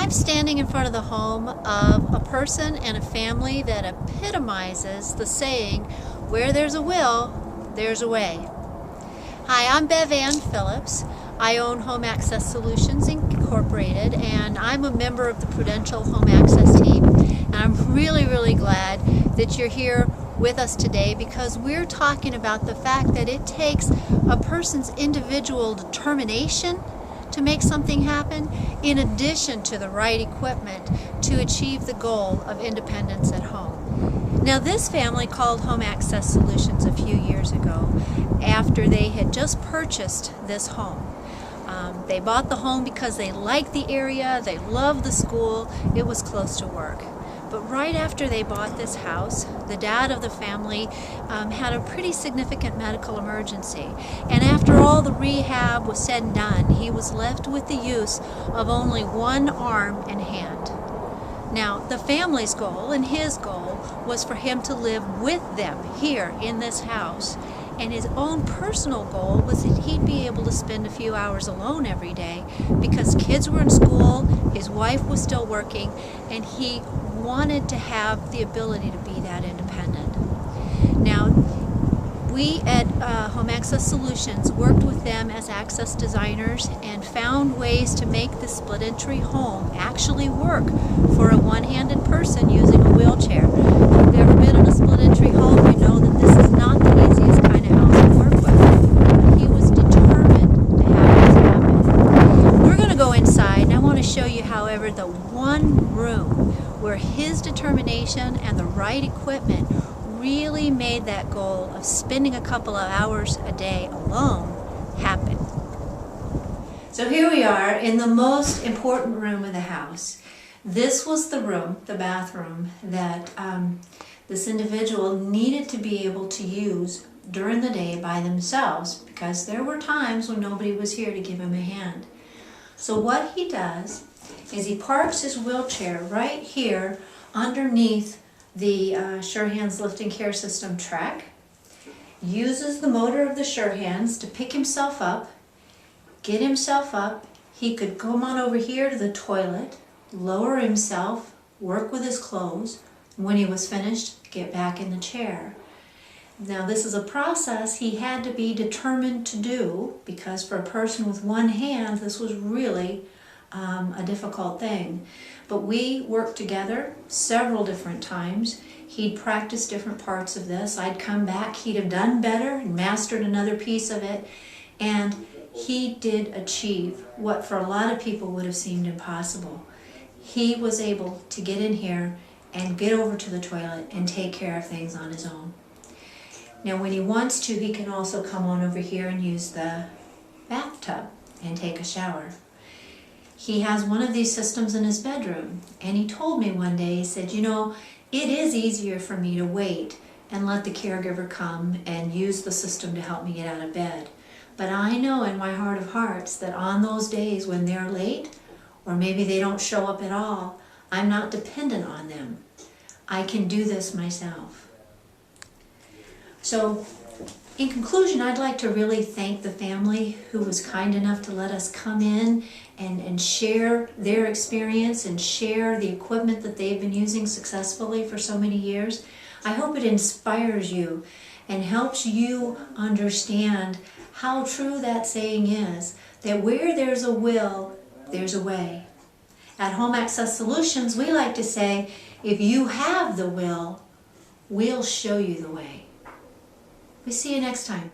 I'm standing in front of the home of a person and a family that epitomizes the saying, where there's a will, there's a way. Hi, I'm BevVan Phillips. I own Home Access Solutions Incorporated, and I'm a member of the Prudential Home Access team. And I'm really glad that you're here with us today, because we're talking about the fact that it takes a person's individual determination to make something happen, in addition to the right equipment to achieve the goal of independence at home. Now, this family called Home Access Solutions a few years ago after they had just purchased this home. They bought the home because they liked the area, they loved the school, it was close to work. But right after they bought this house, the dad of the family had a pretty significant medical emergency. And after all the rehab was said and done, he was left with the use of only one arm and hand. Now, the family's goal and his goal was for him to live with them here in this house. And his own personal goal was that he'd be able to spend a few hours alone every day, because kids were in school, his wife was still working, and he wanted to have the ability to be that independent. Now, we at Home Access Solutions worked with them as access designers and found ways to make the split entry home actually work for a one-handed person using a wheelchair. If you've ever been in a split entry home, you know that this is not the easiest kind of house to work with. He was determined to have this happen. We're going to go inside, and I want to show you, however, the one room where his determination and the right equipment really made that goal of spending a couple of hours a day alone happen. So here we are in the most important room of the house. This was the room, the bathroom, that this individual needed to be able to use during the day by themselves, because there were times when nobody was here to give him a hand. So what he does is he parks his wheelchair right here underneath the Sure Hands Lifting Care System track, uses the motor of the Sure Hands to pick himself up, get himself up. He could come on over here to the toilet, lower himself, work with his clothes, and when he was finished, get back in the chair. Now, this is a process he had to be determined to do, because for a person with one hand, this was really a difficult thing. But we worked together several different times. He'd practiced different parts of this. I'd come back, he'd have done better and mastered another piece of it. And he did achieve what for a lot of people would have seemed impossible. He was able to get in here and get over to the toilet and take care of things on his own. Now, when he wants to, he can also come on over here and use the bathtub and take a shower. He has one of these systems in his bedroom, and he told me one day, he said, you know, it is easier for me to wait and let the caregiver come and use the system to help me get out of bed. But I know in my heart of hearts that on those days when they're late, or maybe they don't show up at all, I'm not dependent on them. I can do this myself. So, in conclusion, I'd like to really thank the family who was kind enough to let us come in and share their experience and share the equipment that they've been using successfully for so many years. I hope it inspires you and helps you understand how true that saying is, that where there's a will, there's a way. At Home Access Solutions, we like to say, if you have the will, we'll show you the way. We see you next time.